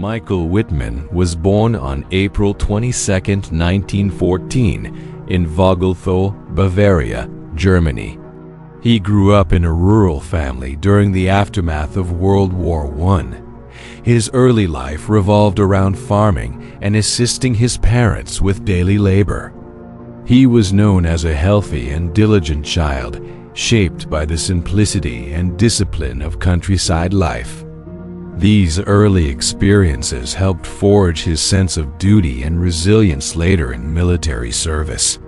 Michael Wittmann was born on April 22, 1914, in Vogelthal, Bavaria, Germany. He grew up in a rural family during the aftermath of World War I. His early life revolved around farming and assisting his parents with daily labor. He was known as a healthy and diligent child, shaped by the simplicity and discipline of countryside life. These early experiences helped forge his sense of duty and resilience later in military service.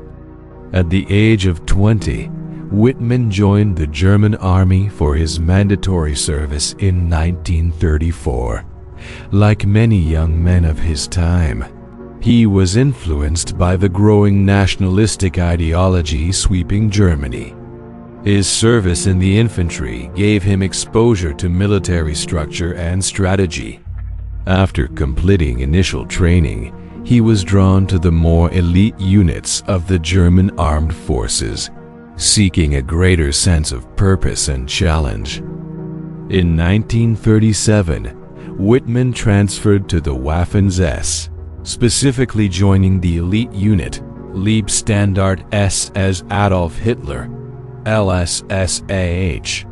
At the age of 20, Wittmann joined the German army for his mandatory service in 1934. Like many young men of his time, he was influenced by the growing nationalistic ideology sweeping Germany. His service in the infantry gave him exposure to military structure and strategy. After completing initial training, he was drawn to the more elite units of the German armed forces, seeking a greater sense of purpose and challenge. In 1937, Wittmann transferred to the Waffen-SS, specifically joining the elite unit Leibstandard SS Adolf Hitler, LSSAH.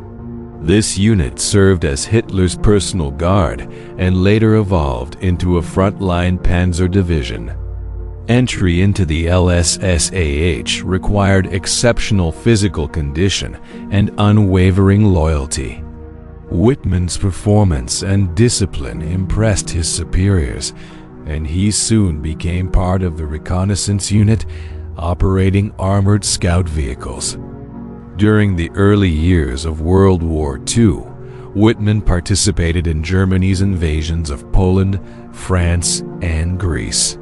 This unit served as Hitler's personal guard and later evolved into a frontline panzer division. Entry into the LSSAH required exceptional physical condition and unwavering loyalty. Wittmann's performance and discipline impressed his superiors, and he soon became part of the reconnaissance unit operating armored scout vehicles. During the early years of World War II, Wittmann participated in Germany's invasions of Poland, France, and Greece.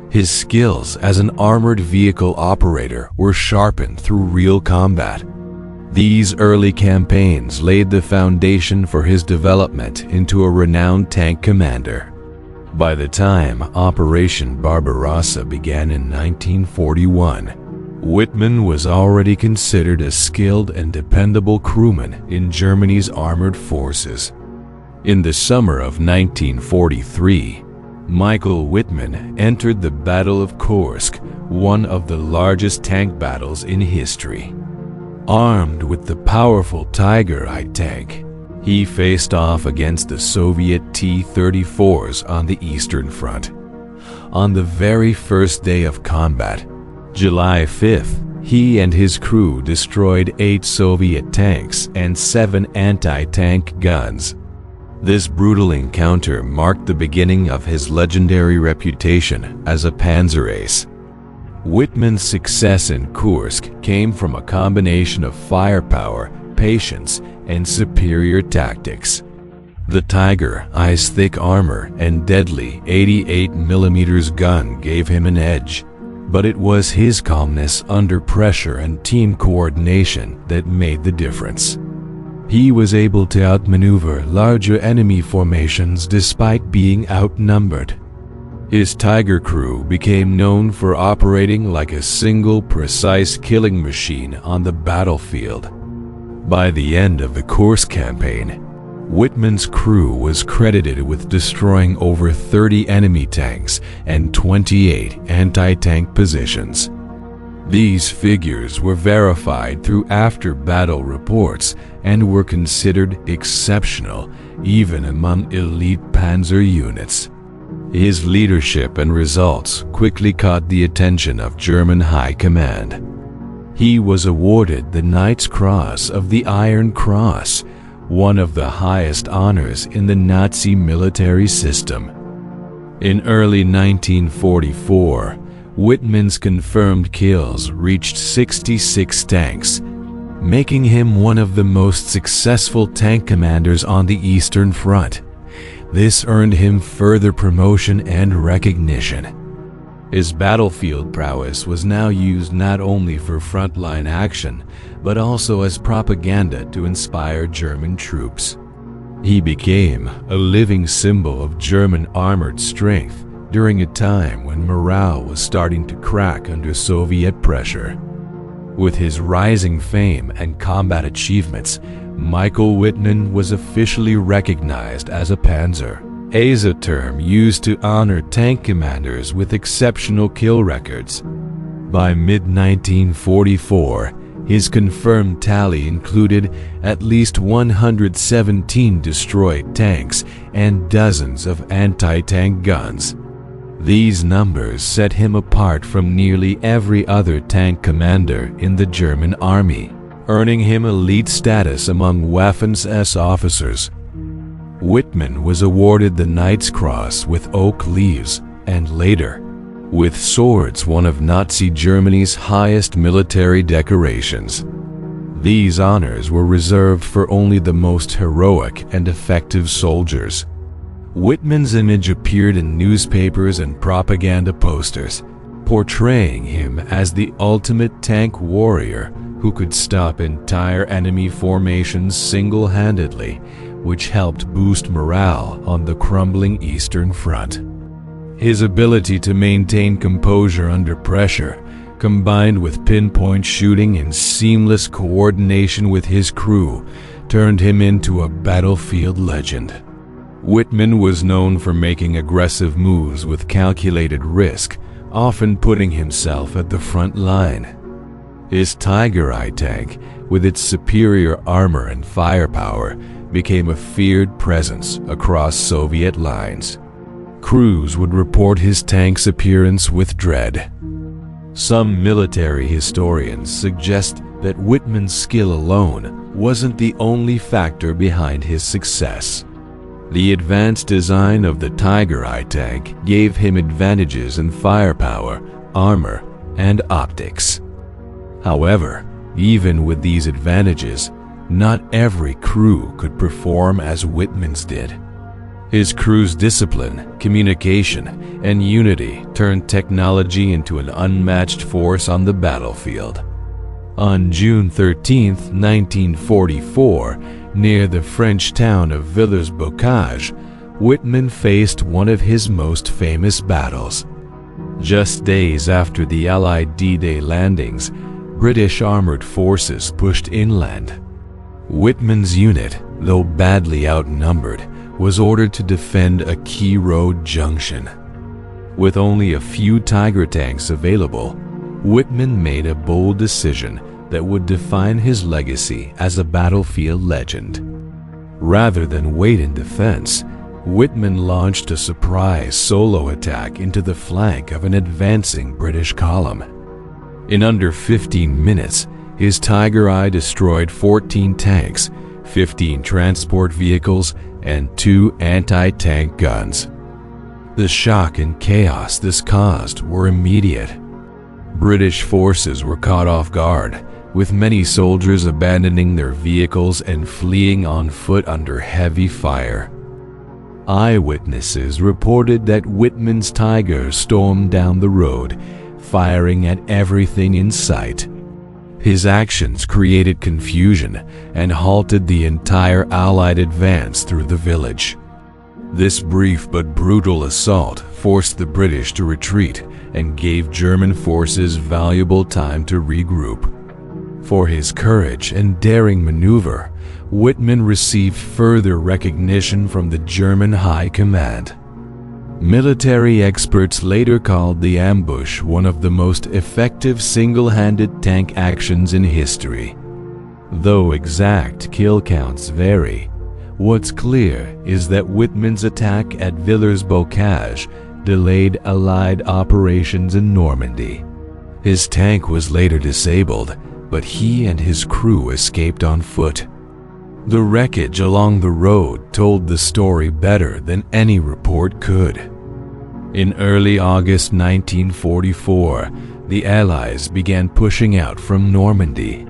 His skills as an armored vehicle operator were sharpened through real combat. These early campaigns laid the foundation for his development into a renowned tank commander. By the time Operation Barbarossa began in 1941, Wittmann was already considered a skilled and dependable crewman in Germany's armored forces. In the summer of 1943, Michael Wittmann entered the Battle of Kursk, one of the largest tank battles in history. Armed with the powerful Tiger I tank, he faced off against the Soviet T-34s on the Eastern Front. On the very first day of combat, July 5th, he and his crew destroyed 8 Soviet tanks and 7 anti-tank guns. This brutal encounter marked the beginning of his legendary reputation as a Panzer Ace. Wittmann's success in Kursk came from a combination of firepower, patience, and superior tactics. The Tiger I's thick armor and deadly 88mm gun gave him an edge, but it was his calmness under pressure and team coordination that made the difference. He was able to outmaneuver larger enemy formations despite being outnumbered. His Tiger crew became known for operating like a single precise killing machine on the battlefield. By the end of the Kursk campaign, Wittmann's crew was credited with destroying over 30 enemy tanks and 28 anti-tank positions. These figures were verified through after-battle reports and were considered exceptional even among elite panzer units. His leadership and results quickly caught the attention of German High Command. He was awarded the Knight's Cross of the Iron Cross, one of the highest honors in the Nazi military system. In early 1944, Wittmann's confirmed kills reached 66 tanks, making him one of the most successful tank commanders on the Eastern Front. This earned him further promotion and recognition. His battlefield prowess was now used not only for frontline action, but also as propaganda to inspire German troops. He became a living symbol of German armored strength during a time when morale was starting to crack under Soviet pressure. With his rising fame and combat achievements, Michael Wittmann was officially recognized as a Panzer is a term used to honor tank commanders with exceptional kill records. By mid-1944, his confirmed tally included at least 117 destroyed tanks and dozens of anti-tank guns. These numbers set him apart from nearly every other tank commander in the German army, earning him elite status among Waffen-SS officers. Wittmann was awarded the Knight's Cross with oak leaves, and later, with swords, one of Nazi Germany's highest military decorations. These honors were reserved for only the most heroic and effective soldiers. Wittmann's image appeared in newspapers and propaganda posters, portraying him as the ultimate tank warrior who could stop entire enemy formations single-handedly, which helped boost morale on the crumbling Eastern Front. His ability to maintain composure under pressure, combined with pinpoint shooting and seamless coordination with his crew, turned him into a battlefield legend. Wittmann was known for making aggressive moves with calculated risk, often putting himself at the front line. His WWII tank, with its superior armor and firepower, became a feared presence across Soviet lines. Crews would report his tank's appearance with dread. Some military historians suggest that Wittmann's skill alone wasn't the only factor behind his success. The advanced design of the WWII tank gave him advantages in firepower, armor, and optics. However, even with these advantages, not every crew could perform as Wittmann's did. His crew's discipline, communication, and unity turned technology into an unmatched force on the battlefield. On June 13, 1944, near the French town of Villers-Bocage, Wittmann faced one of his most famous battles. Just days after the Allied D-Day landings, British armored forces pushed inland. Wittmann's unit, though badly outnumbered, was ordered to defend a key road junction. With only a few Tiger tanks available, Wittmann made a bold decision that would define his legacy as a battlefield legend. Rather than wait in defense, Wittmann launched a surprise solo attack into the flank of an advancing British column. In under 15 minutes, his WWII destroyed 14 tanks, 15 transport vehicles, and 2 anti-tank guns. The shock and chaos this caused were immediate. British forces were caught off guard, with many soldiers abandoning their vehicles and fleeing on foot under heavy fire. Eyewitnesses reported that Wittmann's Tiger stormed down the road, firing at everything in sight. His actions created confusion and halted the entire Allied advance through the village. This brief but brutal assault forced the British to retreat and gave German forces valuable time to regroup. For his courage and daring maneuver, Wittmann received further recognition from the German High Command. Military experts later called the ambush one of the most effective single-handed tank actions in history. Though exact kill counts vary, what's clear is that Wittmann's attack at Villers-Bocage delayed Allied operations in Normandy. His tank was later disabled, but he and his crew escaped on foot. The wreckage along the road told the story better than any report could. In early August 1944, the Allies began pushing out from Normandy.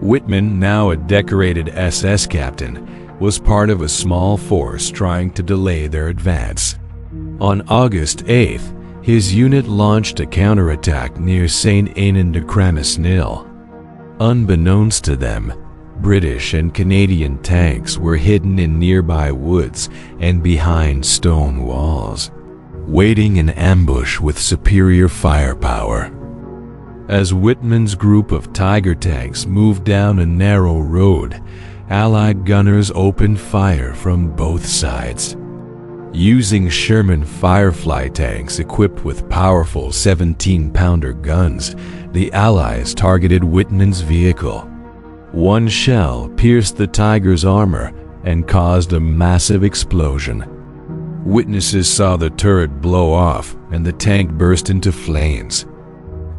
Wittmann, now a decorated SS captain, was part of a small force trying to delay their advance. On August 8th, his unit launched a counterattack near Saint-Étienne-de-Cramasnil. Unbeknownst to them, British and Canadian tanks were hidden in nearby woods and behind stone walls, waiting in ambush with superior firepower. As Wittmann's group of Tiger tanks moved down a narrow road, Allied gunners opened fire from both sides. Using Sherman Firefly tanks equipped with powerful 17-pounder guns, the Allies targeted Wittmann's vehicle. One shell pierced the Tiger's armor and caused a massive explosion. Witnesses saw the turret blow off and the tank burst into flames.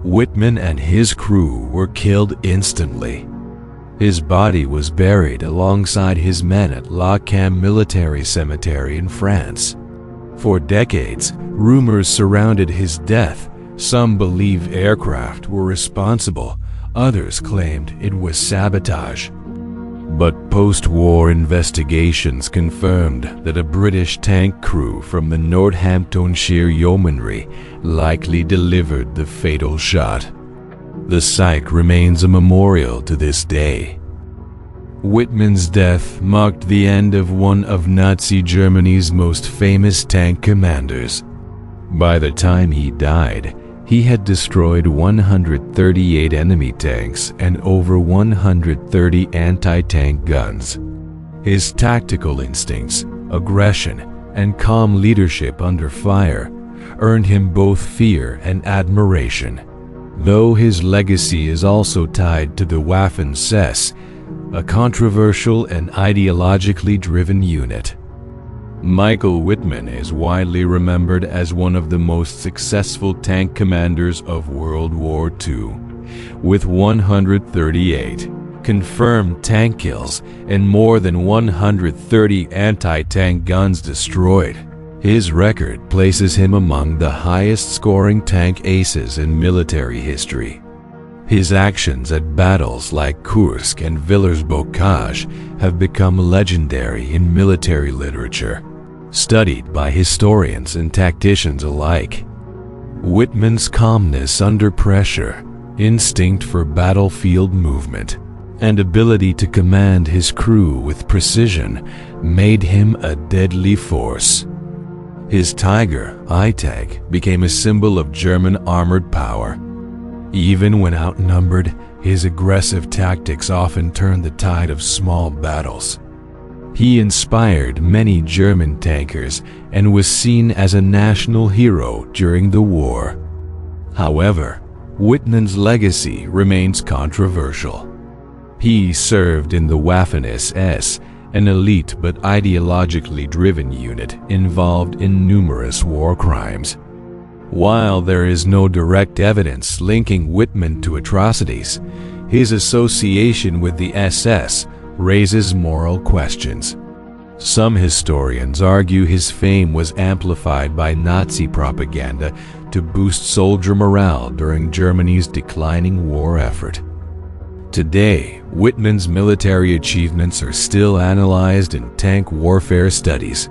Wittmann and his crew were killed instantly. His body was buried alongside his men at La Cam Military Cemetery in France. For decades, rumors surrounded his death. Some believe aircraft were responsible, others claimed it was sabotage. But post-war investigations confirmed that a British tank crew from the Northamptonshire Yeomanry likely delivered the fatal shot. The site remains a memorial to this day. Wittmann's death marked the end of one of Nazi Germany's most famous tank commanders. By the time he died, he had destroyed 138 enemy tanks and over 130 anti-tank guns. His tactical instincts, aggression, and calm leadership under fire earned him both fear and admiration. Though his legacy is also tied to the Waffen-SS, a controversial and ideologically driven unit. Michael Wittmann is widely remembered as one of the most successful tank commanders of World War II, with 138 confirmed tank kills and more than 130 anti-tank guns destroyed. His record places him among the highest-scoring tank aces in military history. His actions at battles like Kursk and Villers-Bocage have become legendary in military literature, studied by historians and tacticians alike. Wittmann's calmness under pressure, instinct for battlefield movement, and ability to command his crew with precision made him a deadly force. His Tiger I tank became a symbol of German armored power. Even when outnumbered, his aggressive tactics often turned the tide of small battles. He inspired many German tankers and was seen as a national hero during the war. However, Wittmann's legacy remains controversial. He served in the Waffen-SS, an elite but ideologically driven unit involved in numerous war crimes. While there is no direct evidence linking Wittmann to atrocities, his association with the SS raises moral questions. Some historians argue his fame was amplified by Nazi propaganda to boost soldier morale during Germany's declining war effort. Today, Wittmann's military achievements are still analyzed in tank warfare studies.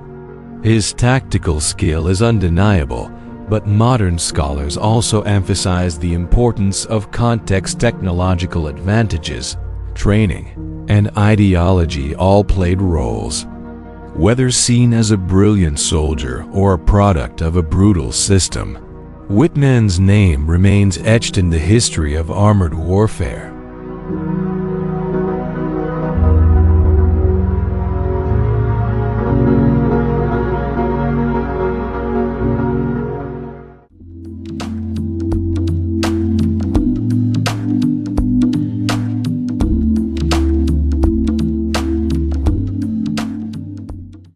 His tactical skill is undeniable, but modern scholars also emphasize the importance of context. Technological advantages, training, and ideology all played roles. Whether seen as a brilliant soldier or a product of a brutal system, Wittmann's name remains etched in the history of armored warfare.